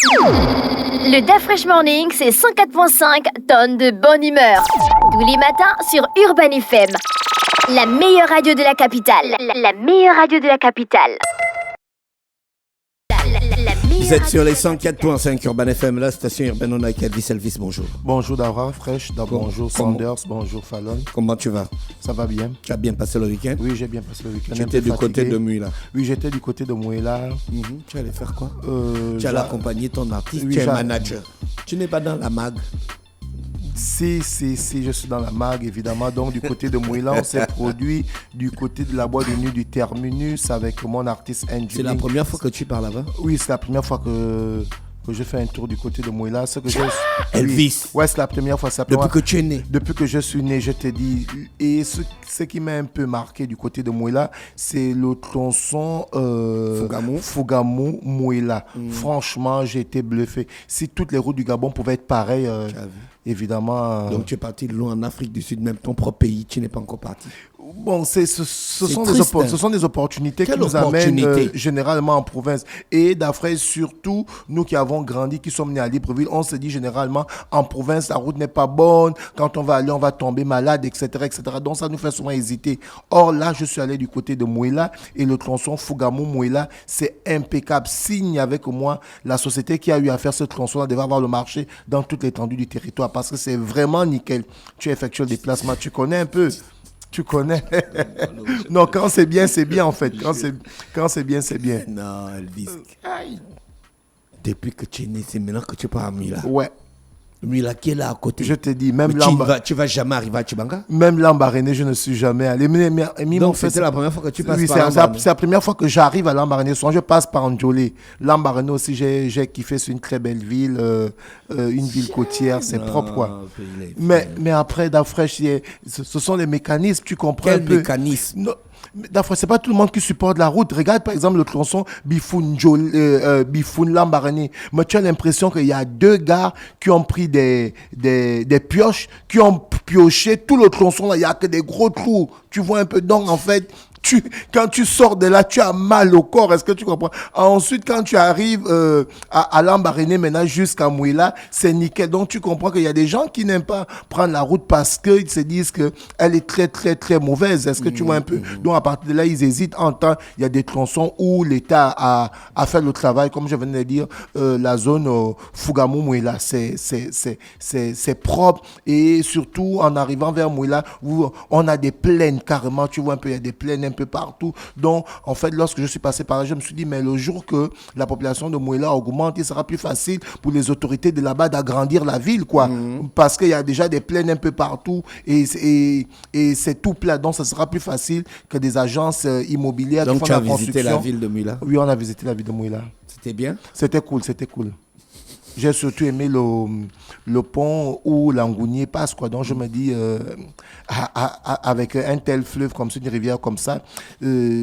Le DAF Fresh Morning, c'est 104.5 tonnes de bonne humeur. Tous les matins sur Urban FM. La meilleure radio de la capitale. La meilleure radio de la capitale. Vous êtes sur les 104.5 Urban FM, la station urbaine. On a Elvis. Elvis, bonjour. Bonjour Dara, Fresh, bonjour Sanders, bonjour Fallon. Comment tu vas? Ça va bien. Tu as bien passé le week-end? Oui, j'ai bien passé le week-end. Tu étais du côté de Mouila? Oui, j'étais du côté de Mouila. Tu allais faire quoi? Tu allais accompagner ton artiste, tu es manager. Tu n'es pas dans la mag? Si, je suis dans la mag, évidemment. Donc, du côté de Mouila, on s'est produit du côté de la boîte de nuit du Terminus avec mon artiste Angie. C'est la première fois que tu pars là-bas? Oui, c'est la première fois que je fais un tour du côté de Mouila. Elvis. Ouais, c'est la première fois. Depuis que tu es né? Depuis que je suis né, je te dis. Et ce qui m'a un peu marqué du côté de Mouila, c'est le tronçon Fougamou Mouila. Franchement, j'ai été bluffé. Si toutes les routes du Gabon pouvaient être pareilles, évidemment. Donc tu es parti de loin en Afrique du Sud, même ton propre pays, tu n'es pas encore parti. Bon, ce sont des opportunités qui nous amènent généralement en province. Et d'après, surtout, nous qui avons grandi, qui sommes nés à Libreville, on se dit généralement en province, la route n'est pas bonne. Quand on va aller, on va tomber malade, etc., etc. Donc ça nous fait souvent hésiter. Or là, je suis allé du côté de Mouila et le tronçon Fougamou-Mouila, c'est impeccable. S'il n'y avait que moi, la société qui a eu à faire ce tronçon devait avoir le marché dans toute l'étendue du territoire parce que c'est vraiment nickel. Tu effectues le déplacement, tu connais un peu. Tu connais. Non, quand c'est bien, c'est bien en fait. Quand c'est bien, c'est bien. Non, Elvis. Depuis que tu es né, c'est maintenant que tu pars à Mila. Ouais. Mila qui est là à côté. Je te dis, même tu vas jamais arriver à Tchibanga? Même Lambaréné, je ne suis jamais allé. Donc c'était la première fois que tu passes par Lambaréné? C'est la première fois que j'arrive à Lambaréné. Souvent, je passe par Ndjolé. Lambaréné aussi, j'ai kiffé. C'est une très belle ville. Une ville côtière. C'est propre, quoi. Mais après, d'après, ce sont les mécanismes. Tu comprends un peu. Quel mécanisme? Non. D'après, c'est pas tout le monde qui supporte la route. Regarde par exemple le tronçon Bifoun Lambaréné. Mais tu as l'impression qu'il y a deux gars qui ont pris des pioches, qui ont pioché tout le tronçon. Là, il y a que des gros trous. Tu vois un peu. Donc en fait, quand tu sors de là, tu as mal au corps. Est-ce que tu comprends? Ensuite, quand tu arrives à Lambaréné, maintenant jusqu'à Mouila, c'est nickel. Donc, tu comprends qu'il y a des gens qui n'aiment pas prendre la route parce qu'ils se disent qu'elle est très, très, très mauvaise. Est-ce que tu vois un peu? Donc, à partir de là, ils hésitent. En temps, il y a des tronçons où l'État a fait le travail. Comme je venais de dire, la zone Fougamou Mouila, c'est propre. Et surtout, en arrivant vers Mouila, où on a des plaines carrément. Tu vois un peu, il y a des plaines un peu partout. Donc, en fait, lorsque je suis passé par là, je me suis dit, mais le jour que la population de Mouila augmente, il sera plus facile pour les autorités de là-bas d'agrandir la ville, quoi. Parce qu'il y a déjà des plaines un peu partout et c'est tout plat. Donc, ça sera plus facile que des agences immobilières qui font la construction. Donc, tu as visité la ville de Mouila? Oui, on a visité la ville de Mouila. C'était bien? C'était cool. J'ai surtout aimé le pont où l'Angounier passe, quoi. Donc, je me dis, avec un tel fleuve comme ça, une rivière comme ça,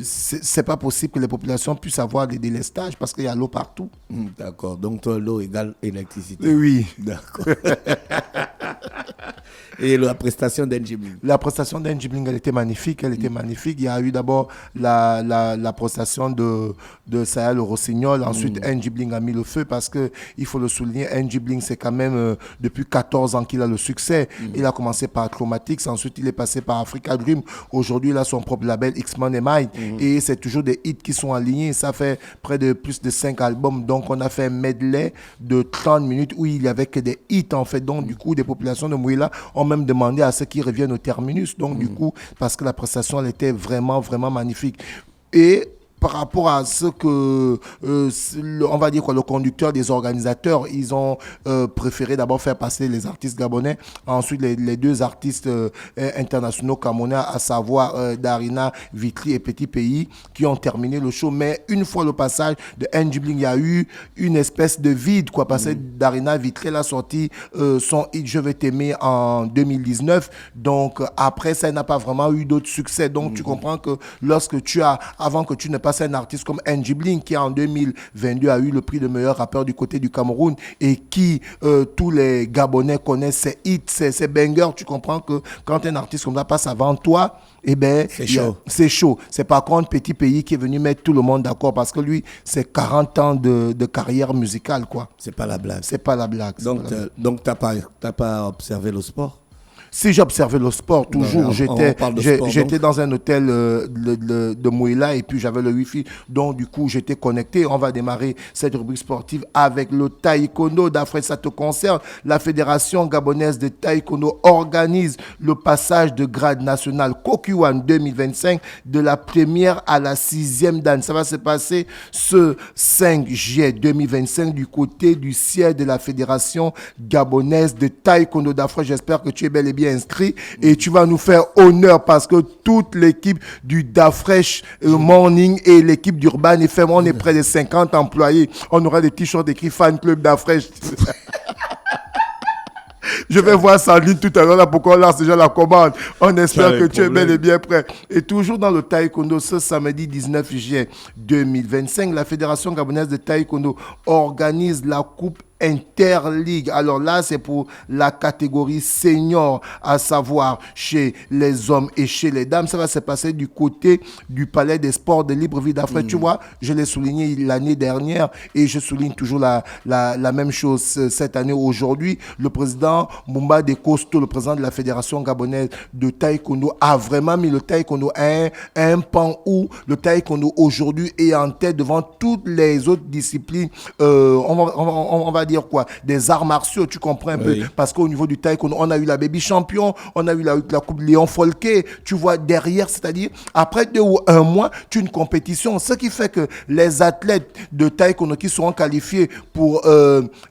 c'est pas possible que les populations puissent avoir des délestages parce qu'il y a l'eau partout. D'accord. Donc, toi, l'eau égale électricité. Oui. D'accord. Et la prestation d'Ndjibling? La prestation d'Ndjibling, elle était magnifique. Il y a eu d'abord la prestation de Saya le Rossignol. Ensuite, Ndjibling a mis le feu parce que, il faut le souligner, Ndjibling, c'est quand même depuis 14 ans qu'il a le succès. Il a commencé par Chromatics, ensuite il est passé par Africa Dream. Aujourd'hui, il a son propre label X-Man Mind. Et c'est toujours des hits qui sont alignés. Ça fait près de plus de 5 albums. Donc, on a fait un medley de 30 minutes où il n'y avait que des hits, en fait. Donc, du coup, des populations de Mouila ont même demandé à ceux qui reviennent au terminus. Donc, du coup, parce que la prestation, elle était vraiment, vraiment magnifique. Et par rapport à ce que, on va dire quoi, le conducteur des organisateurs, ils ont préféré d'abord faire passer les artistes gabonais, ensuite les deux artistes internationaux camerounais, à savoir Darina, Vitry et Petit Pays, qui ont terminé le show. Mais une fois le passage de Ndjibling, il y a eu une espèce de vide, quoi, parce que Darina Vitry, elle a sorti son hit Je vais t'aimer en 2019. Donc après, ça n'a pas vraiment eu d'autres succès. Donc tu comprends que lorsque avant que tu ne passes c'est un artiste comme Angie Bling qui en 2022 a eu le prix de meilleur rappeur du côté du Cameroun et qui tous les Gabonais connaissent ses hits, ses bangers. Tu comprends que quand un artiste comme ça passe avant toi, eh ben, c'est chaud. C'est chaud. C'est par contre Petit Pays qui est venu mettre tout le monde d'accord parce que lui, c'est 40 ans de carrière musicale, quoi. C'est pas la blague. C'est pas la blague. Donc t'as pas observé le sport? Si j'observais le sport, toujours, j'étais dans un hôtel de Mouila et puis j'avais le Wi-Fi, donc du coup j'étais connecté. On va démarrer cette rubrique sportive avec le taekwondo. D'après ça te concerne, la Fédération gabonaise de taekwondo organise le passage de grade national Kokuwan 2025 de la première à la 6e dan. Ça va se passer ce 5 juillet 2025 du côté du siège de la Fédération gabonaise de taekwondo. D'après, j'espère que tu es bel et bien inscrit et tu vas nous faire honneur parce que toute l'équipe du Dafresh Morning et l'équipe d'Urban FM, on est près de 50 employés. On aura des t-shirts écrits Fan Club Dafresh. Je vais voir ça en ligne tout à l'heure là pourquoi on lance déjà la commande. On espère que tu es bel et bien prêt. Et toujours dans le taekwondo, ce samedi 19 juillet 2025, la Fédération gabonaise de taekwondo organise la Coupe Interligue. Alors là, c'est pour la catégorie senior, à savoir chez les hommes et chez les dames. Ça va se passer du côté du Palais des Sports de Libreville d'Afrique. Tu vois, je l'ai souligné l'année dernière et je souligne toujours la même chose cette année. Aujourd'hui, le président Mumba De Costo, le président de la Fédération gabonaise de taekwondo, a vraiment mis le taekwondo à un pan où le taekwondo aujourd'hui est en tête devant toutes les autres disciplines. On va dire quoi, des arts martiaux, tu comprends un peu, parce qu'au niveau du taekwondo, on a eu la baby champion, on a eu la coupe Léon Folquet, tu vois, derrière, c'est-à-dire, après 2 ou 1 mois, tu as une compétition, ce qui fait que les athlètes de taekwondo qui seront qualifiés pour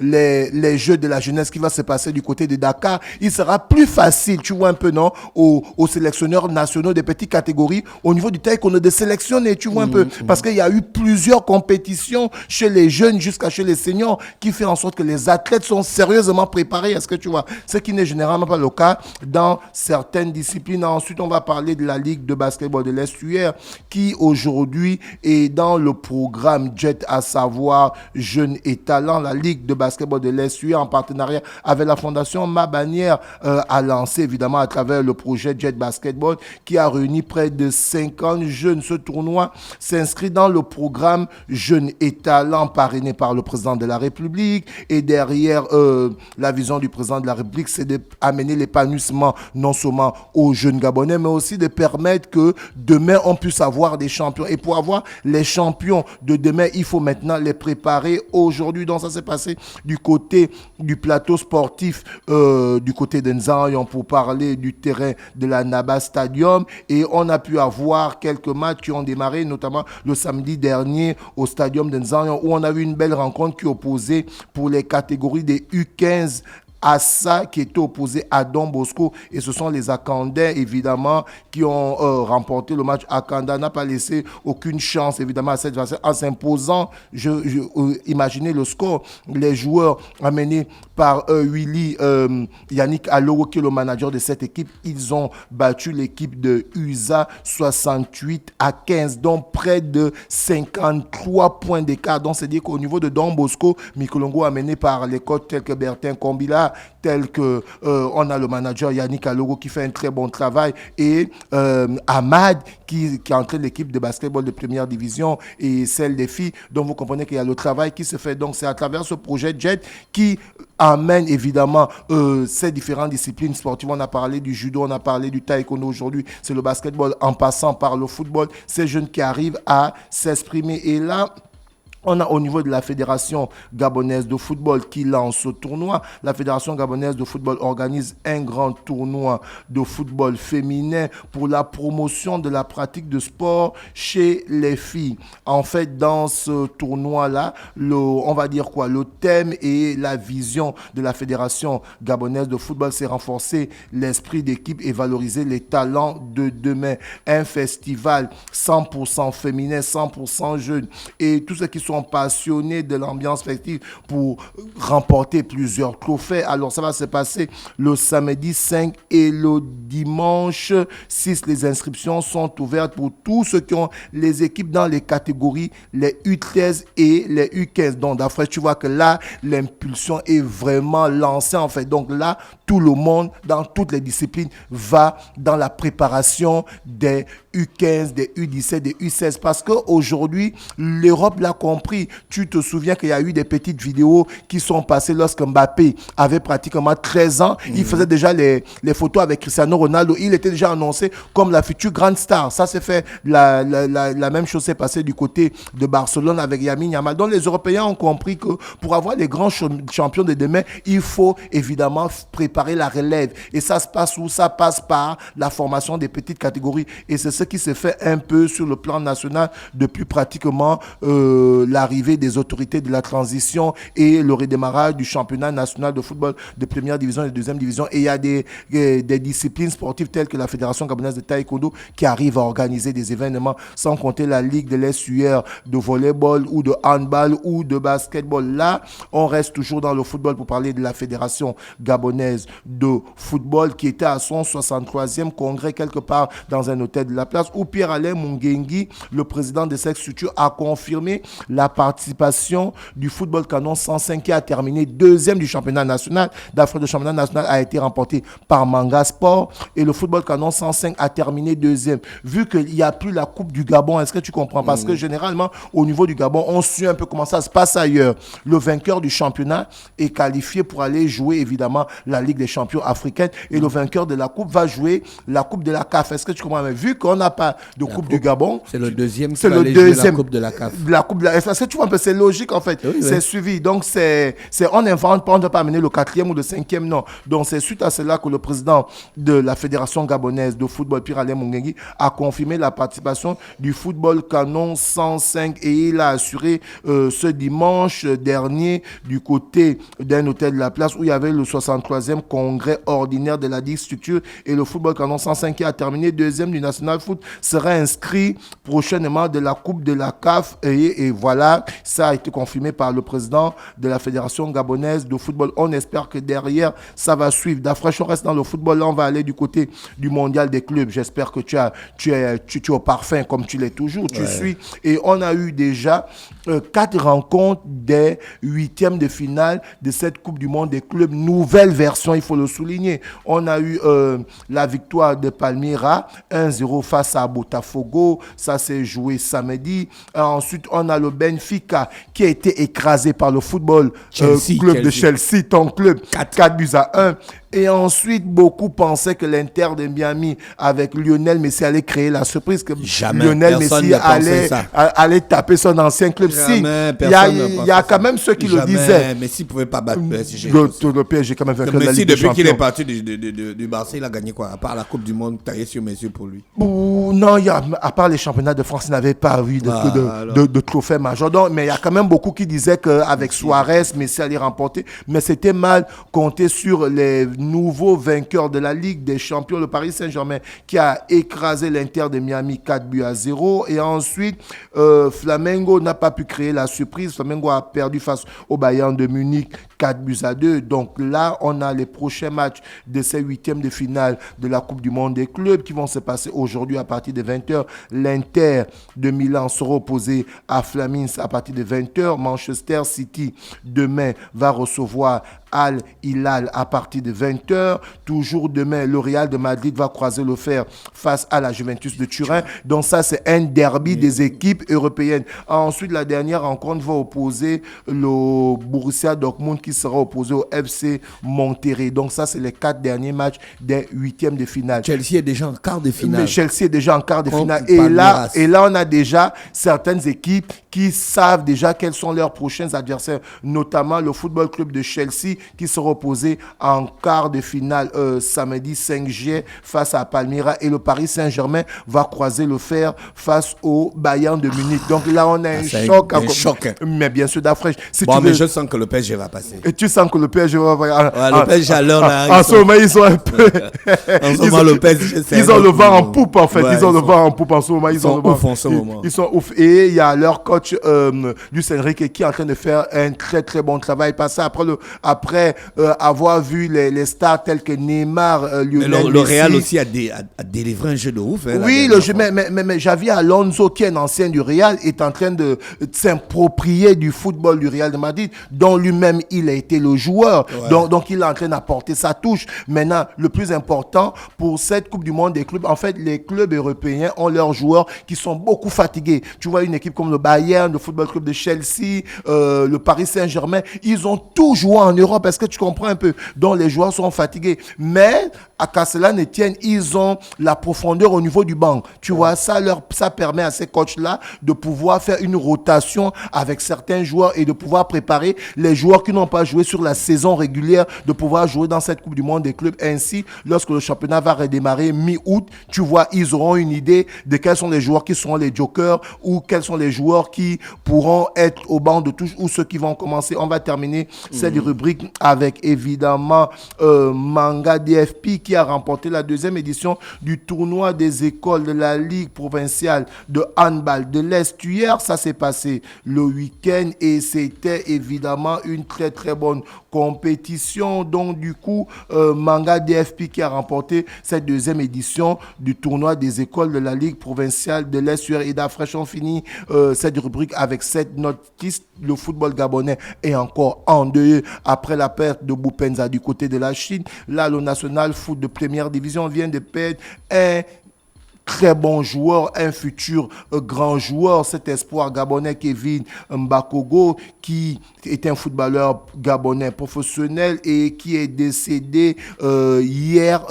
les Jeux de la jeunesse qui va se passer du côté de Dakar, il sera plus facile, tu vois un peu, non, aux sélectionneurs nationaux des petites catégories, au niveau du taekwondo, de sélectionner, tu vois un peu, parce qu'il y a eu plusieurs compétitions chez les jeunes jusqu'à chez les seniors qui fait en sorte que les athlètes sont sérieusement préparés. Est-ce que tu vois? Ce qui n'est généralement pas le cas dans certaines disciplines. Ensuite, on va parler de la Ligue de basketball de l'Estuaire qui aujourd'hui est dans le programme JET, à savoir Jeunes et Talents. La Ligue de basketball de l'Estuaire en partenariat avec la Fondation Ma Bannière a lancé évidemment à travers le projet JET Basketball qui a réuni près de 50 jeunes. Ce tournoi s'inscrit dans le programme Jeunes et Talents parrainé par le président de la République. Et derrière la vision du président de la République, c'est d'amener l'épanouissement non seulement aux jeunes Gabonais, mais aussi de permettre que demain, on puisse avoir des champions. Et pour avoir les champions de demain, il faut maintenant les préparer aujourd'hui. Donc ça s'est passé du côté du plateau sportif, du côté de Nzanyon, pour parler du terrain de la Naba Stadium. Et on a pu avoir quelques matchs qui ont démarré, notamment le samedi dernier au stadium de Nzanyon, où on a eu une belle rencontre qui opposait pour les catégories des U15 Assa qui était opposé à Don Bosco et ce sont les Akandais évidemment qui ont remporté le match. Akanda n'a pas laissé aucune chance évidemment à cette phase en s'imposant. Imaginez le score, les joueurs amenés par Willy Yannick Alogo qui est le manager de cette équipe, ils ont battu l'équipe de USA 68-15, donc près de 53 points d'écart. Donc c'est dire qu'au niveau de Don Bosco, Mikolongo amené par les coachs tels que Bertin Kombila, tel que on a le manager Yannick Alogo qui fait un très bon travail et Ahmad qui entraîne l'équipe de basketball de première division et celle des filles. Donc vous comprenez qu'il y a le travail qui se fait. Donc c'est à travers ce projet JET qui amène évidemment ces différentes disciplines sportives. On a parlé du judo, on a parlé du taekwondo aujourd'hui. C'est le basketball en passant par le football. Ces jeunes qui arrivent à s'exprimer. Et là, on a au niveau de la Fédération gabonaise de football qui lance ce tournoi. La Fédération gabonaise de football organise un grand tournoi de football féminin pour la promotion de la pratique de sport chez les filles. En fait, dans ce tournoi-là, on va dire quoi, le thème et la vision de la Fédération gabonaise de football, c'est renforcer l'esprit d'équipe et valoriser les talents de demain. Un festival 100% féminin, 100% jeune. Et tous ceux qui sont sont passionnés de l'ambiance festive pour remporter plusieurs trophées. Alors, ça va se passer le samedi 5 et le dimanche 6. Les inscriptions sont ouvertes pour tous ceux qui ont les équipes dans les catégories les U13 et les U15. Donc, d'après, tu vois que là, l'impulsion est vraiment lancée, en fait. Donc là, tout le monde, dans toutes les disciplines, va dans la préparation des U15, des U17, des U16. Parce qu'aujourd'hui, l'Europe l'a compris. Tu te souviens qu'il y a eu des petites vidéos qui sont passées lorsque Mbappé avait pratiquement 13 ans. Il faisait déjà les photos avec Cristiano Ronaldo. Il était déjà annoncé comme la future grande star. Ça s'est fait. La même chose s'est passée du côté de Barcelone avec Lamine Yamal. Donc les Européens ont compris que pour avoir les grands champions de demain, il faut évidemment préparer la relève. Et ça se passe où? Ça passe par la formation des petites catégories. Et c'est ce qui se fait un peu sur le plan national depuis pratiquement l'arrivée des autorités de la transition et le redémarrage du championnat national de football de première division et de deuxième division. Et il y a des disciplines sportives telles que la Fédération gabonaise de taekwondo qui arrive à organiser des événements, sans compter la Ligue de l'Essuaire de volleyball ou de handball ou de basketball. Là, on reste toujours dans le football pour parler de la Fédération gabonaise de football qui était à son 63e congrès quelque part dans un hôtel de la place où Pierre-Alain Mungengi, le président de cette structure, a confirmé la participation du football canon 105 qui a terminé deuxième du championnat national. D'Afrique, le championnat national a été remporté par Manga Sport et le football canon 105 a terminé deuxième. Vu qu'il n'y a plus la Coupe du Gabon, est-ce que tu comprends? Parce que généralement, au niveau du Gabon, on suit un peu comment ça se passe ailleurs. Le vainqueur du championnat est qualifié pour aller jouer évidemment la Ligue des champions africaine et le vainqueur de la Coupe va jouer la Coupe de la CAF. Est-ce que tu comprends? Mais vu qu'on n'a pas de Coupe du Gabon, c'est le deuxième qui va aller jouer la Coupe de la CAF. La Coupe de la... Est-ce que tu vois un peu? C'est logique en fait. Oui, c'est suivi. Donc on n'invente pas, on ne doit pas amener le 4e ou le 5e, non. Donc c'est suite à cela que le président de la Fédération gabonaise de football, Pierre-Alain Mungengi, a confirmé la participation du football canon 105 et il a assuré ce dimanche dernier du côté d'un hôtel de la place où il y avait le 63e congrès ordinaire de la structure et le football canon 105 qui a terminé deuxième du National Foot sera inscrit prochainement de la Coupe de la CAF et voilà, ça a été confirmé par le président de la Fédération gabonaise de football. On espère que derrière, ça va suivre. D'après, on reste dans le football. Là, on va aller du côté du mondial des clubs. J'espère que tu es au parfum comme tu l'es toujours. Tu suis. Et on a eu déjà 4 rencontres des 8e de finale de cette Coupe du monde des clubs. Nouvelle version, il faut le souligner. On a eu la victoire de Palmyra 1-0 face à Botafogo. Ça s'est joué samedi. Ensuite, on a le Benfica qui a été écrasé par le football club de Chelsea, ton club, 4-1. Et ensuite, beaucoup pensaient que l'Inter de Miami avec Lionel Messi allait créer la surprise que Lionel Messi allait taper son ancien club. Il y a quand même ceux qui le disaient. Messi ne pouvait pas battre le PSG. Le PSG quand même vaincu la Ligue des Champions. Depuis qu'il est parti du Barça, il a gagné quoi? À part la Coupe du Monde taillée sur Messi pour lui. Non, à part les championnats de France, il n'avait pas eu de trophée majeur. Donc, mais il y a quand même beaucoup qui disaient qu'avec Suarez, Messi allait remporter. Mais c'était mal compté sur les nouveau vainqueur de la Ligue des Champions, le Paris Saint-Germain, qui a écrasé l'Inter de Miami 4-0. Et ensuite, Flamengo n'a pas pu créer la surprise. Flamengo a perdu face au Bayern de Munich 4-2. Donc là, on a les prochains matchs de ces 8e de finale de la Coupe du monde des clubs qui vont se passer aujourd'hui à partir de 20h. L'Inter de Milan sera opposé à Flamins à partir de 20h. Manchester City, demain, va recevoir Al Hilal à partir de 20h. Toujours demain, le Real de Madrid va croiser le fer face à la Juventus de Turin. Donc ça, c'est un derby des équipes européennes. Ensuite, la dernière rencontre va opposer le Borussia Dortmund qui sera opposé au FC Monterrey. Donc ça, c'est les 4 derniers matchs des 8e de finale. Chelsea est déjà en quart de finale. Mais Chelsea est déjà en quart de finale. Et là, on a déjà certaines équipes qui savent déjà quels sont leurs prochains adversaires, notamment le Football Club de Chelsea qui sera opposé en quart de finale samedi 5 juillet face à Palmyra. Et le Paris Saint-Germain va croiser le fer face au Bayern de Munich. Donc là, on a un choc. Un choc. Mais bien sûr, d'Afriche. Si bon, mais je sens que le PSG va passer. Et tu sens que le PSG va... le PSG à l'heure, là... En ce moment, ils sont un peu... En ce moment, le PSG, ils ont le vent en poupe, en fait. Ouais, ils ont le vent en poupe en ce moment. Ils sont ouf en ce moment. Ils sont ouf. Et il y a leur coach, Luis Enrique, qui est en train de faire un très, très bon travail. Parce que après avoir vu les stars tels que Neymar, Lionel Messi... Le Real aussi a délivré un jeu de ouf. Hein, oui, mais Xavi Alonso, qui est un ancien du Real, est en train de s'approprier du football du Real de Madrid, dont lui-même, il a été le joueur. Ouais. Donc, il est en train d'apporter sa touche. Maintenant, le plus important pour cette Coupe du Monde des clubs, en fait, les clubs européens ont leurs joueurs qui sont beaucoup fatigués. Tu vois, une équipe comme le Bayern, le Football Club de Chelsea, le Paris Saint-Germain, ils ont tout joué en Europe. Est-ce que tu comprends un peu? Donc, les joueurs sont fatigués. Mais, à qu'à cela ne tienne, ils ont la profondeur au niveau du banc. Tu vois, ça permet à ces coachs-là de pouvoir faire une rotation avec certains joueurs et de pouvoir préparer les joueurs qui n'ont pas joué sur la saison régulière, de pouvoir jouer dans cette Coupe du Monde des clubs. Ainsi, lorsque le championnat va redémarrer mi-août, tu vois, ils auront une idée de quels sont les joueurs qui seront les jokers ou quels sont les joueurs qui pourront être au banc de touche ou ceux qui vont commencer. On va terminer cette rubrique avec évidemment Manga DFP qui a remporté la deuxième édition du tournoi des écoles de la Ligue provinciale de handball de l'Est. Hier, ça s'est passé le week-end et c'était évidemment une très très bonne compétition. Donc du coup, Manga DFP qui a remporté cette deuxième édition du tournoi des écoles de la Ligue provinciale de l'Est. Et d'Afriche, on finit cette rubrique avec cette notice. Le football gabonais est encore en deuil après la perte de Boupenza du côté de la Chine. Là, le National Foot de première division vient de perdre un très bon joueur, un futur grand joueur, cet espoir gabonais Kevin Mbakogo, qui est un footballeur gabonais professionnel et qui est décédé hier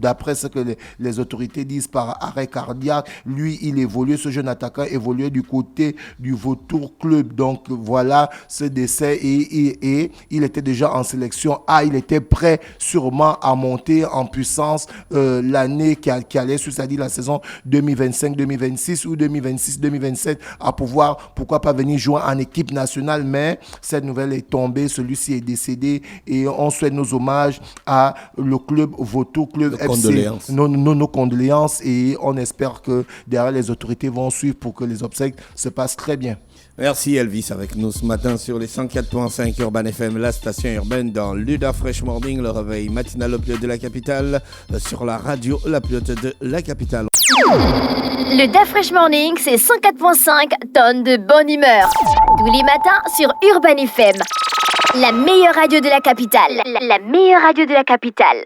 d'après ce que les autorités disent, par arrêt cardiaque. Lui, il évoluait, ce jeune attaquant évoluait du côté du Vautour Club. Donc voilà ce décès et il était déjà en sélection A. Il était prêt sûrement à monter en puissance l'année qui allait, c'est-à-dire la saison 2025-2026 ou 2026-2027, à pouvoir, pourquoi pas, venir jouer en équipe nationale. Mais cette nouvelle est tombée, celui-ci est décédé et on souhaite nos hommages à le club Vautour Club FC. Condoléances. Nos condoléances et on espère que derrière les autorités vont suivre pour que les obsèques se passent très bien. Merci Elvis avec nous ce matin sur les 104.5 Urban FM, la station urbaine dans l'Uda Fresh Morning, le réveil matinal au plus haut de la capitale, sur la radio la plus haute de la capitale. Le Da Fresh Morning, c'est 104.5 tonnes de bonne humeur. Tous les matins sur Urban FM. La meilleure radio de la capitale. La meilleure radio de la capitale.